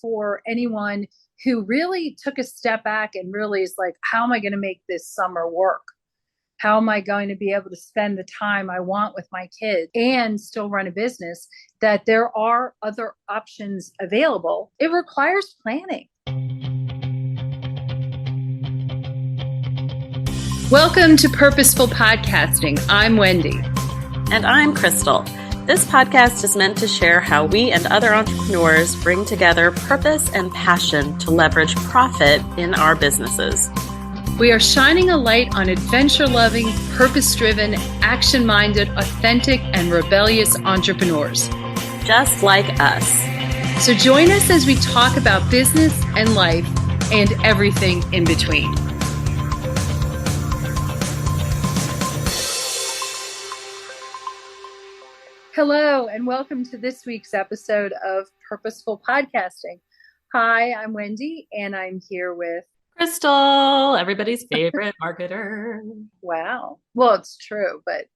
for anyone who really took a step back and really is like, how am I going to make this summer work? How am I going to be able to spend the time I want with my kids and still run a business? That there are other options available. It requires planning. Welcome to Purposeful Podcasting. I'm Wendy. And I'm Crystal. This podcast is meant to share how we and other entrepreneurs bring together purpose and passion to leverage profit in our businesses. We are shining a light on adventure-loving, purpose-driven, action-minded, authentic, and rebellious entrepreneurs. Just like us. So join us as we talk about business and life and everything in between. Hello, and welcome to this week's episode of Purposeful Podcasting. Hi, I'm Wendy, and I'm here with Crystal, everybody's favorite marketer. Wow. Well, it's true, but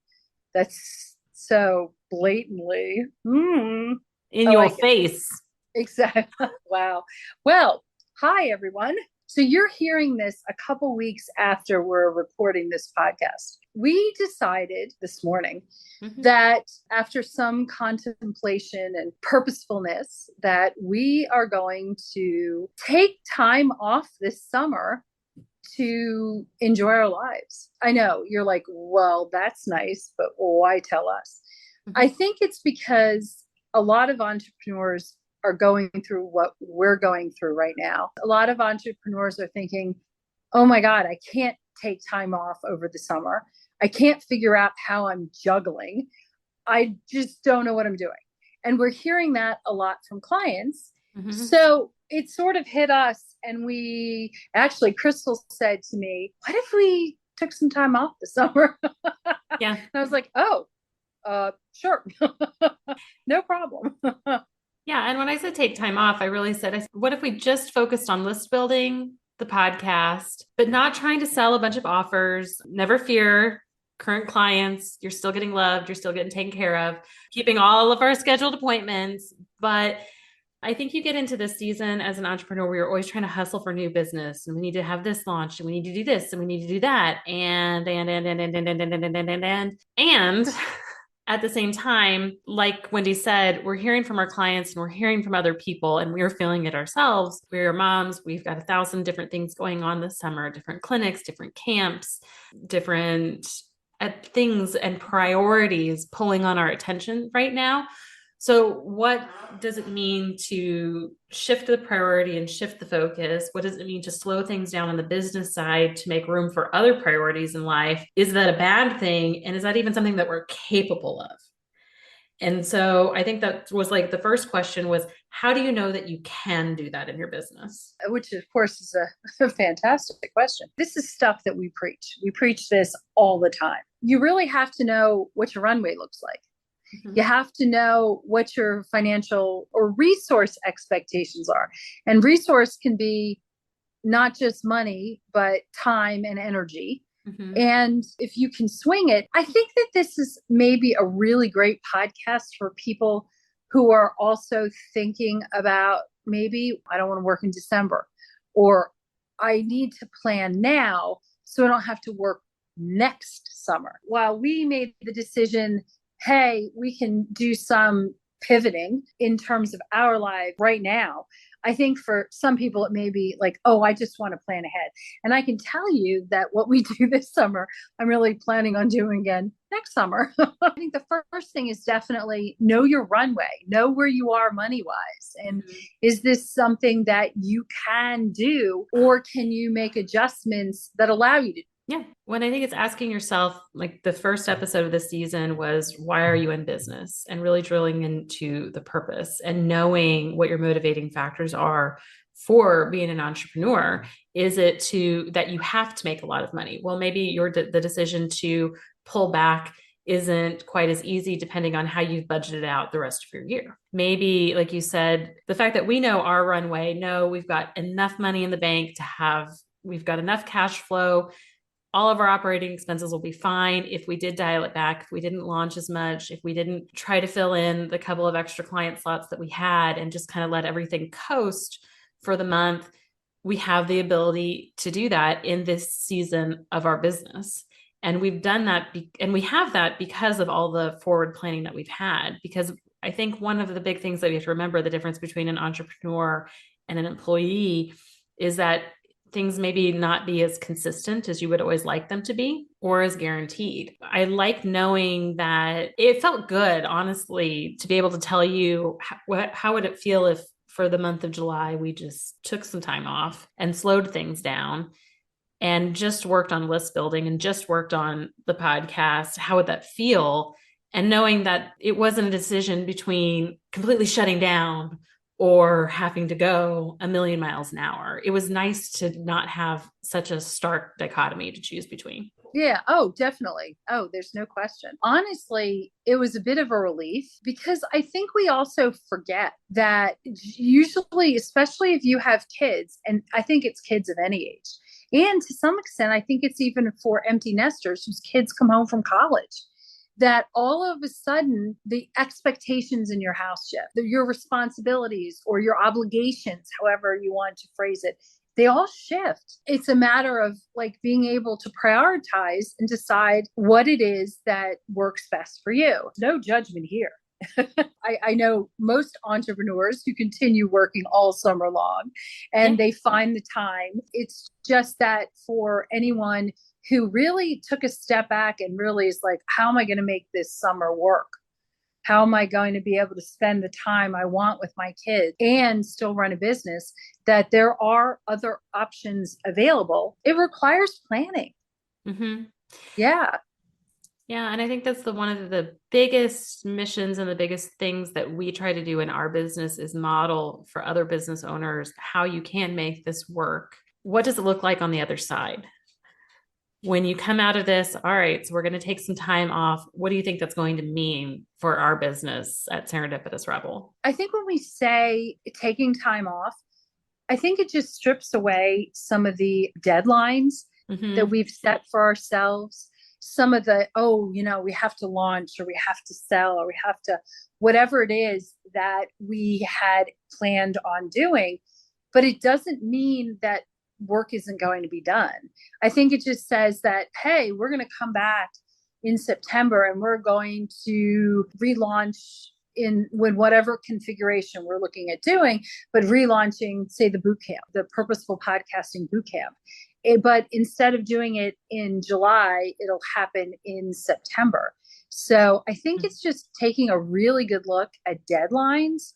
that's so blatantly in your face. Exactly. Wow. Well, hi, everyone. So you're hearing this a couple weeks after we're recording this podcast. We decided this morning that after some contemplation and purposefulness, that we are going to take time off this summer to enjoy our lives. I know you're like, well, that's nice, but why tell us? I think it's because a lot of entrepreneurs are going through what we're going through right now. A lot of entrepreneurs are thinking, oh my God, I can't take time off over the summer. I can't figure out how I'm juggling. I just don't know what I'm doing. And we're hearing that a lot from clients. So it sort of hit us. And we actually, Crystal said to me, what if we took some time off this summer? Yeah. And I was like, oh, sure. No problem. Yeah. And when I said take time off, I really said, what if we just focused on list building, the podcast, but not trying to sell a bunch of offers? Never fear, current clients, you're still getting loved, you're still getting taken care of, keeping all of our scheduled appointments. But I think you get into this season as an entrepreneur where you're always trying to hustle for new business, and we need to have this launch, and we need to do this, and we need to do that. And at the same time, like Wendy said, we're hearing from our clients and we're hearing from other people, and we're feeling it ourselves. We're moms. We've got 1,000 different things going on this summer, different clinics, different camps, different things and priorities pulling on our attention right now. So what does it mean to shift the priority and shift the focus? What does it mean to slow things down on the business side to make room for other priorities in life? Is that a bad thing? And is that even something that we're capable of? And so I think that was like the first question was, how do you know that you can do that in your business? Which, of course, is a fantastic question. This is stuff that we preach. We preach this all the time. You really have to know what your runway looks like. You have to know what your financial or resource expectations are. And resource can be not just money, but time and energy. And if you can swing it, I think that this is maybe a really great podcast for people who are also thinking about maybe I don't want to work in December, or I need to plan now so I don't have to work next summer. While we made the decision, hey, we can do some pivoting in terms of our life right now. I think for some people, it may be like, oh, I just want to plan ahead. And I can tell you that what we do this summer, I'm really planning on doing again next summer. I think the first thing is definitely know your runway, know where you are money-wise. And is this something that you can do, or can you make adjustments that allow you to? Yeah. When I think it's asking yourself, like the first episode of the season was, why are you in business? And really drilling into the purpose and knowing what your motivating factors are for being an entrepreneur. Is it that you have to make a lot of money? Well, maybe the decision to pull back isn't quite as easy depending on how you've budgeted out the rest of your year. Maybe, like you said, the fact that we know our runway, we've got enough money in the bank we've got enough cash flow all of our operating expenses will be fine if we did dial it back, if we didn't launch as much, if we didn't try to fill in the couple of extra client slots that we had and just kind of let everything coast for the month. We have the ability to do that in this season of our business. And we've done that, and we have that because of all the forward planning that we've had. Because I think one of the big things that we have to remember, the difference between an entrepreneur and an employee, is that things maybe not be as consistent as you would always like them to be, or as guaranteed. I like knowing that it felt good, honestly, to be able to tell you how would it feel if for the month of July, we just took some time off and slowed things down and just worked on list building and just worked on the podcast. How would that feel? And knowing that it wasn't a decision between completely shutting down or having to go a million miles an hour. It was nice to not have such a stark dichotomy to choose between. Yeah. Oh, definitely. Oh, there's no question. Honestly, it was a bit of a relief because I think we also forget that usually, especially if you have kids, and I think it's kids of any age, and to some extent, I think it's even for empty nesters whose kids come home from college, that all of a sudden the expectations in your house shift, your responsibilities or your obligations, however you want to phrase it, they all shift. It's a matter of like being able to prioritize and decide what it is that works best for you. No judgment here. I know most entrepreneurs who continue working all summer long and they find the time. It's just that for anyone who really took a step back and really is like, how am I going to make this summer work? How am I going to be able to spend the time I want with my kids and still run a business? That there are other options available. It requires planning. Mm-hmm. Yeah. Yeah. And I think that's one of the biggest missions and the biggest things that we try to do in our business is model for other business owners how you can make this work. What does it look like on the other side? When you come out of this, all right, so we're going to take some time off. What do you think that's going to mean for our business at Serendipitous Rebel? I think when we say taking time off, I think it just strips away some of the deadlines that we've set for ourselves. Some of the, we have to launch or we have to sell or we have to, whatever it is that we had planned on doing. But it doesn't mean that work isn't going to be done. I think it just says that, hey, we're going to come back in September and we're going to relaunch in whatever configuration we're looking at doing, but relaunching, say, the boot camp, the purposeful podcasting boot camp. But instead of doing it in July, it'll happen in September. So I think it's just taking a really good look at deadlines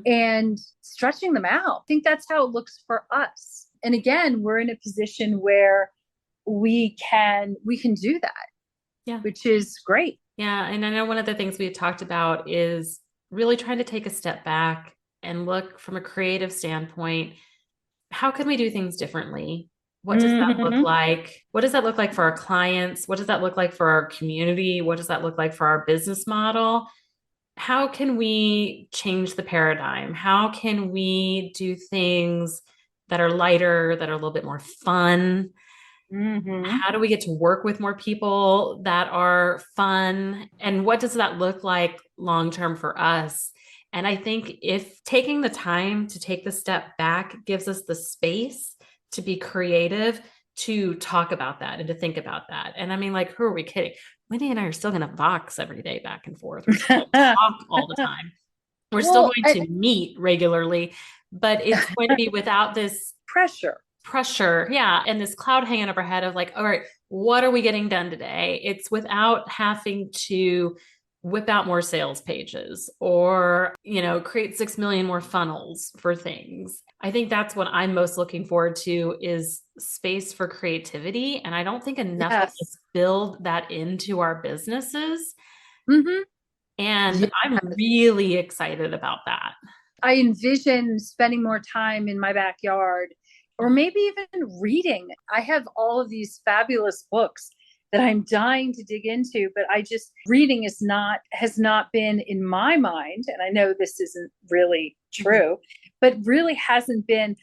and stretching them out. I think that's how it looks for us. And again, we're in a position where we can do that, which is great. Yeah. And I know one of the things we've talked about is really trying to take a step back and look from a creative standpoint. How can we do things differently? What does that look like? What does that look like for our clients? What does that look like for our community? What does that look like for our business model? How can we change the paradigm? How can we do things that are lighter, that are a little bit more fun? How do we get to work with more people that are fun? And what does that look like long-term for us? And I think if taking the time to take the step back gives us the space to be creative, to talk about that and to think about that. And I mean, like, who are we kidding? Wendy and I are still going to Vox every day back and forth. We're still going to talk all the time. We're still going to meet regularly, but it's going to be without this pressure. Yeah. And this cloud hanging over our head of like, all right, what are we getting done today? It's without having to whip out more sales pages or, create 6 million more funnels for things. I think that's what I'm most looking forward to is space for creativity. And I don't think enough of us build that into our businesses. And I'm really excited about that. I envision spending more time in my backyard or maybe even reading. I have all of these fabulous books that I'm dying to dig into, but reading has not been in my mind. And I know this isn't really true, but really hasn't been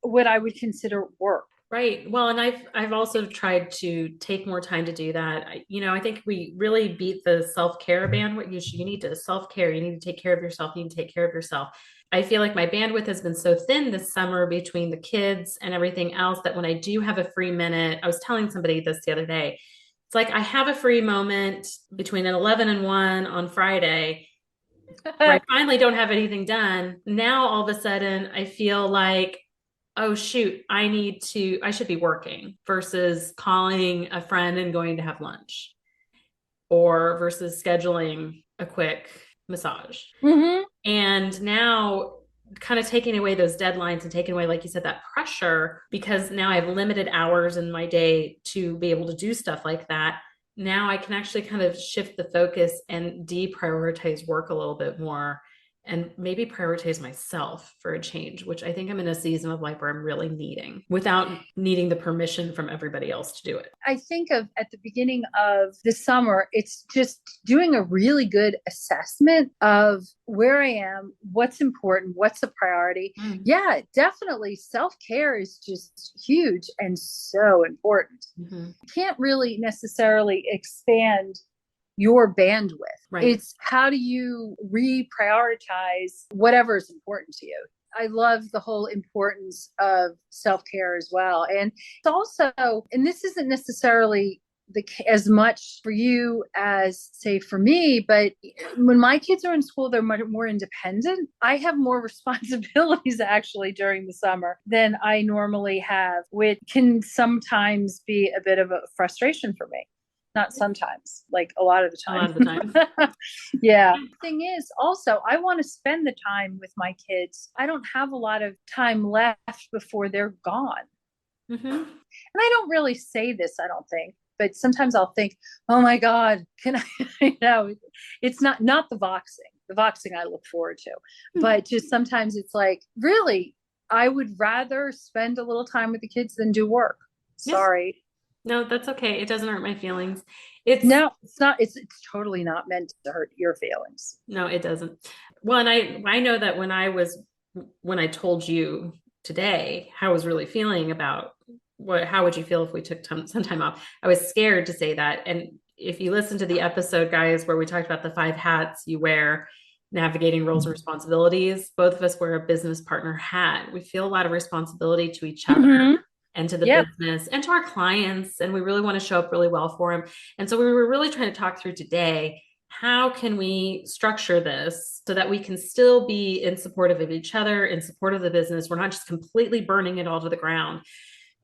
what I would consider work. Right. Well, and I've also tried to take more time to do that. I think we really beat the self-care bandwidth. You need to self-care. You need to take care of yourself. You need to take care of yourself. I feel like my bandwidth has been so thin this summer between the kids and everything else that when I do have a free minute, I was telling somebody this the other day. It's like I have a free moment between an 11 and 1 on Friday where I finally don't have anything done. Now all of a sudden I feel like, oh shoot, I should be working versus calling a friend and going to have lunch, or versus scheduling a quick massage. Mm-hmm. And now kind of taking away those deadlines and taking away, like you said, that pressure, because now I have limited hours in my day to be able to do stuff like that. Now I can actually kind of shift the focus and deprioritize work a little bit more and maybe prioritize myself for a change, which I think I'm in a season of life where I'm really needing without needing the permission from everybody else to do it. I think of at the beginning of the summer, it's just doing a really good assessment of where I am, what's important, what's a priority. Yeah, definitely. Self-care is just huge and so important. Can't really necessarily expand your bandwidth. Right. It's how do you reprioritize whatever is important to you. I love the whole importance of self-care as well. And it's also, and this isn't necessarily as much for you as say for me, but when my kids are in school, they're much more independent. I have more responsibilities actually during the summer than I normally have, which can sometimes be a bit of a frustration for me. Not sometimes, like a lot of the time. A lot of the time. Yeah. Thing is, also, I want to spend the time with my kids. I don't have a lot of time left before they're gone. And I don't really say this, I don't think, but sometimes I'll think, oh my God, can I, it's not the voxing. The voxing I look forward to, but just sometimes it's like, really, I would rather spend a little time with the kids than do work. Sorry. Yes. No, that's okay. It doesn't hurt my feelings. No, it's not. It's totally not meant to hurt your feelings. No, it doesn't. Well, and I know that when I told you today how I was really feeling about how would you feel if we took some time off? I was scared to say that. And if you listen to the episode, guys, where we talked about the 5 hats you wear, navigating roles and responsibilities, both of us wear a business partner hat. We feel a lot of responsibility to each other. And to the business and to our clients. And we really want to show up really well for them. And so we were really trying to talk through today, how can we structure this so that we can still be in support of each other, in support of the business? We're not just completely burning it all to the ground,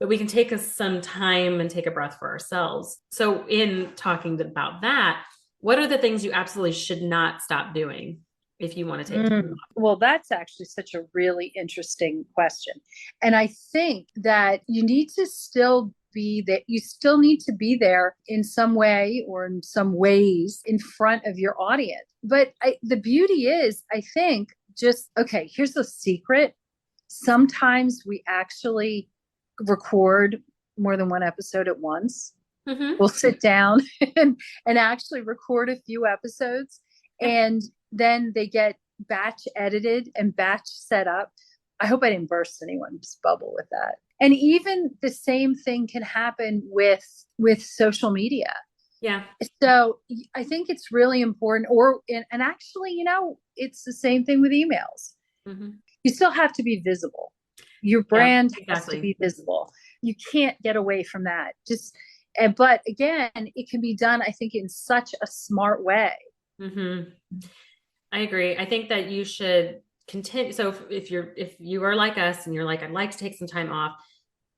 but we can take us some time and take a breath for ourselves. So in talking about that, what are the things you absolutely should not stop doing if you want to take time off? Well, that's actually such a really interesting question. And I think that you need to still be that you still need to be there in some way or in some ways in front of your audience. But the beauty is, I think, okay, here's the secret. Sometimes we actually record more than one episode at once. We'll sit down and actually record a few episodes, and then they get batch edited and batch set up. I hope I didn't burst anyone's bubble with that. And even the same thing can happen with social media. Yeah. So I think it's really important, and actually, it's the same thing with emails. You still have to be visible. Your brand has to be visible. You can't get away from that. But again, it can be done, I think, in such a smart way. I agree. I think that you should continue. So if you are like us and you're like, I'd like to take some time off,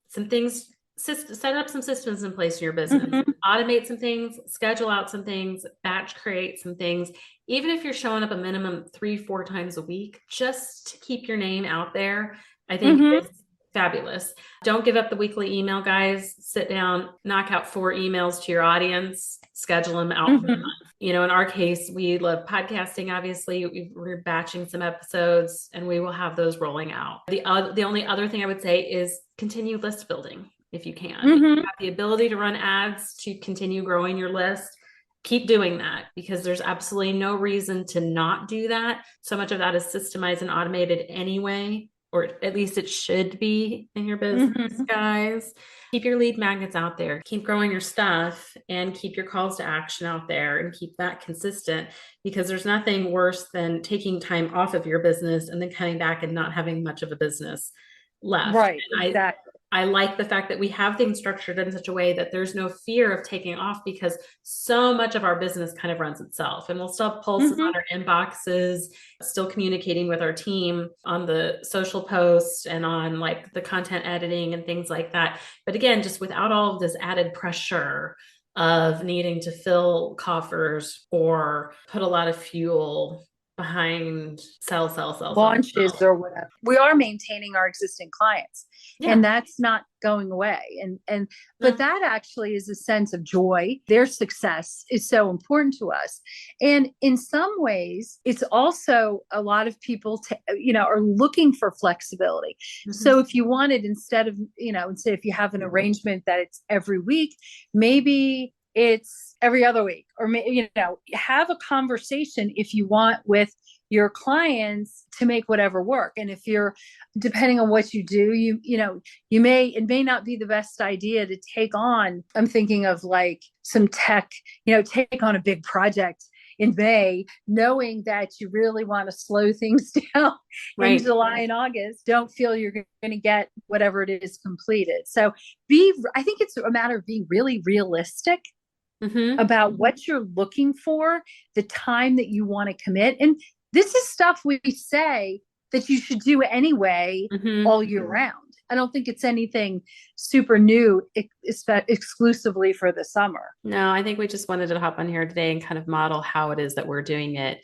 some things, set up some systems in place in your business, automate some things, schedule out some things, batch create some things. Even if you're showing up a minimum 3-4 times a week, just to keep your name out there, I think it's fabulous. Don't give up the weekly email, guys. Sit down, knock out 4 emails to your audience, schedule them out for the month. In our case, we love podcasting. Obviously, we're batching some episodes and we will have those rolling out. The only other thing I would say is continue list building if you can. If you have the ability to run ads to continue growing your list, keep doing that, because there's absolutely no reason to not do that. So much of that is systemized and automated anyway. or at least it should be in your business, Mm-hmm. guys. Keep your lead magnets out there, keep growing your stuff, and keep your calls to action out there and keep that consistent, because there's nothing worse than taking time off of your business and then coming back and not having much of a business left. Right, And exactly. I like the fact that we have things structured in such a way that there's no fear of taking off, because so much of our business kind of runs itself, and we'll still have pulses Mm-hmm. on our inboxes, still communicating with our team on the social posts and on like the content editing and things like that. But again, just without all of this added pressure of needing to fill coffers or put a lot of fuel behind Launches or whatever. We are maintaining our existing clients, and Yeah. that's not going away. And but No. that actually is a sense of joy. Their success is so important to us. And in some ways, it's also a lot of people are looking for flexibility. Mhm. So if you wanted, instead of, instead if you have an arrangement that it's every week, maybe it's every other week, or have a conversation if you want with your clients to make whatever work. And if you're, depending on what you do, it may not be the best idea to take on, I'm thinking of like some tech, take on a big project in May, knowing that you really want to slow things down in Right. July and August. Don't feel you're going to get whatever it is completed. So I think it's a matter of being really realistic Mm-hmm. about what you're looking for, the time that you want to commit. And this is stuff we say that you should do anyway, Mm-hmm. all year round. I don't think it's anything super new, exclusively for the summer. No, I think we just wanted to hop on here today and kind of model how it is that we're doing it.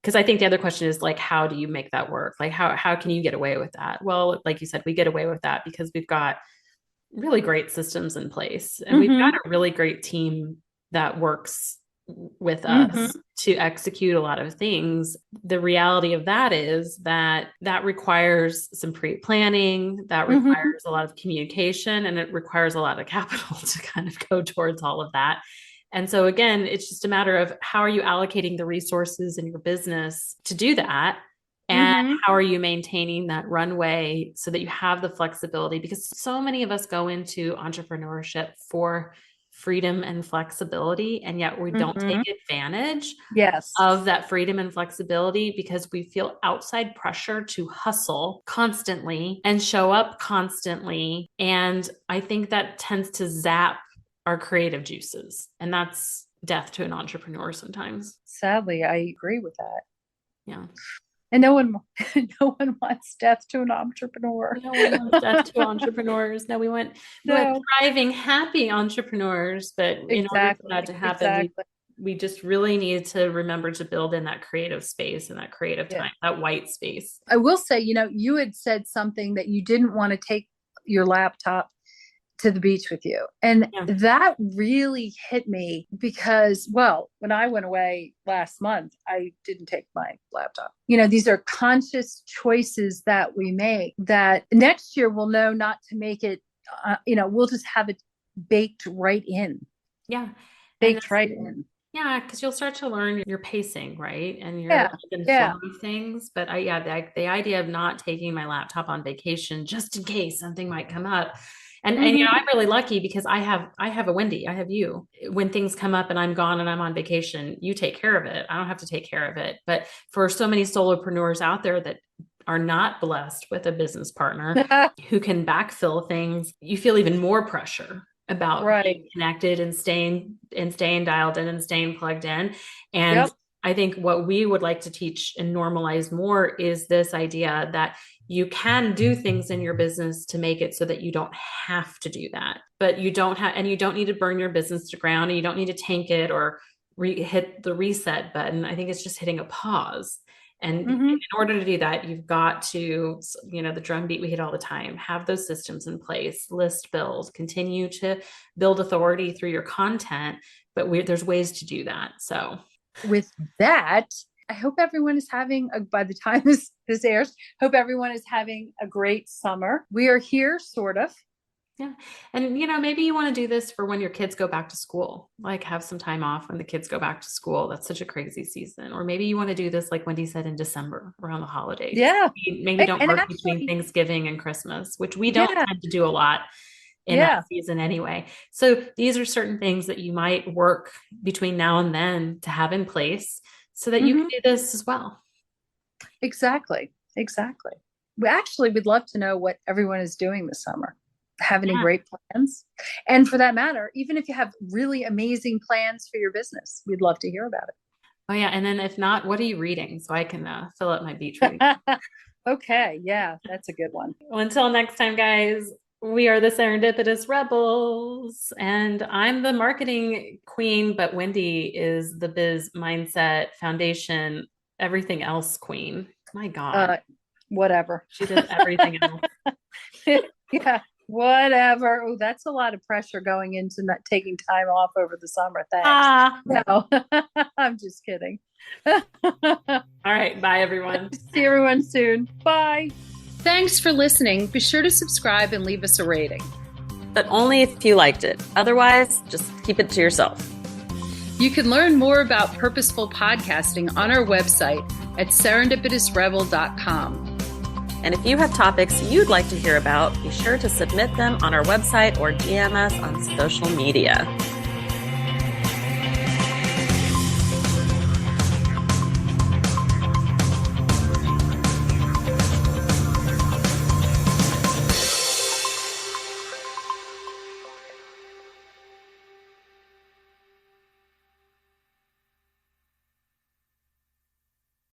Because I think the other question is like, how do you make that work? Like, how can you get away with that? Well, like you said, we get away with that because we've got really great systems in place, and we've got Mm-hmm. a really great team that works with Mm-hmm. us to execute a lot of things. The reality of that is that that requires some pre-planning, that Mm-hmm. requires a lot of communication, and it requires a lot of capital to kind of go towards all of that. And so again, it's just a matter of how are you allocating the resources in your business to do that? And Mm-hmm. how are you maintaining that runway so that you have the flexibility? Because so many of us go into entrepreneurship for freedom and flexibility, and yet we don't Mm-hmm. take advantage Yes. of that freedom and flexibility because we feel outside pressure to hustle constantly and show up constantly. And I think that tends to zap our creative juices. And that's death to an entrepreneur sometimes. Sadly, I agree with that. Yeah. And no one, no one wants death to an entrepreneur. No one wants death to entrepreneurs. No, we want No, thriving, happy entrepreneurs. But in order for that exactly. to happen, Exactly. we just really need to remember to build in that creative space and that creative Yeah. time, that white space. I will say, you had said something that you didn't want to take your laptop to the beach with you. And Yeah. that really hit me because, well, when I went away last month, I didn't take my laptop. These are conscious choices that we make that next year we'll know not to make it, we'll just have it baked right in, Yeah. And baked right in. yeah, because you'll start to learn your pacing, right? And your Yeah. ebb and Yeah. flow of things. But the idea of not taking my laptop on vacation just in case something might come up. And Mm-hmm. I'm really lucky because I have a Wendy, I have you. When things come up and I'm gone and I'm on vacation, you take care of it. I don't have to take care of it. But for so many solopreneurs out there that are not blessed with a business partner who can backfill things, you feel even more pressure about Right. being connected and staying dialed in and staying plugged in. And Yep. I think what we would like to teach and normalize more is this idea that you can do things in your business to make it so that you don't have to do that, but you don't need to burn your business to ground, and you don't need to tank it or hit the reset button. I think it's just hitting a pause. And Mm-hmm. in order to do that, you've got to, the drumbeat we hit all the time, have those systems in place, list, build, continue to build authority through your content. But there's ways to do that. So With that, I hope everyone is having by the time this airs, hope everyone is having a great summer. We are here, sort of. Yeah. And, maybe you want to do this for when your kids go back to school, like have some time off when the kids go back to school. That's such a crazy season. Or maybe you want to do this, like Wendy said, in December around the holidays. Yeah. Maybe don't And work between actually, Thanksgiving and Christmas, which we don't yeah, tend to do a lot in that yeah. season anyway. So these are certain things that you might work between now and then to have in place so that you can do this as well. Exactly. Exactly. We'd love to know what everyone is doing this summer. Have any great plans? And for that matter, even if you have really amazing plans for your business, we'd love to hear about it. Oh yeah. And then if not, what are you reading? So I can fill up my beach reading. Okay. Yeah, that's a good one. Well, until next time, guys, we are the Serendipitous Rebels, and I'm the marketing queen, but Wendy is the biz mindset foundation, everything else queen. My God. Whatever. She does everything else. Yeah, whatever. Oh, that's a lot of pressure going into not taking time off over the summer. Thanks. No, I'm just kidding. All right. Bye, everyone. See everyone soon. Bye. Thanks for listening. Be sure to subscribe and leave us a rating. But only if you liked it. Otherwise, just keep it to yourself. You can learn more about purposeful podcasting on our website at serendipitousrebel.com. And if you have topics you'd like to hear about, be sure to submit them on our website or DM us on social media.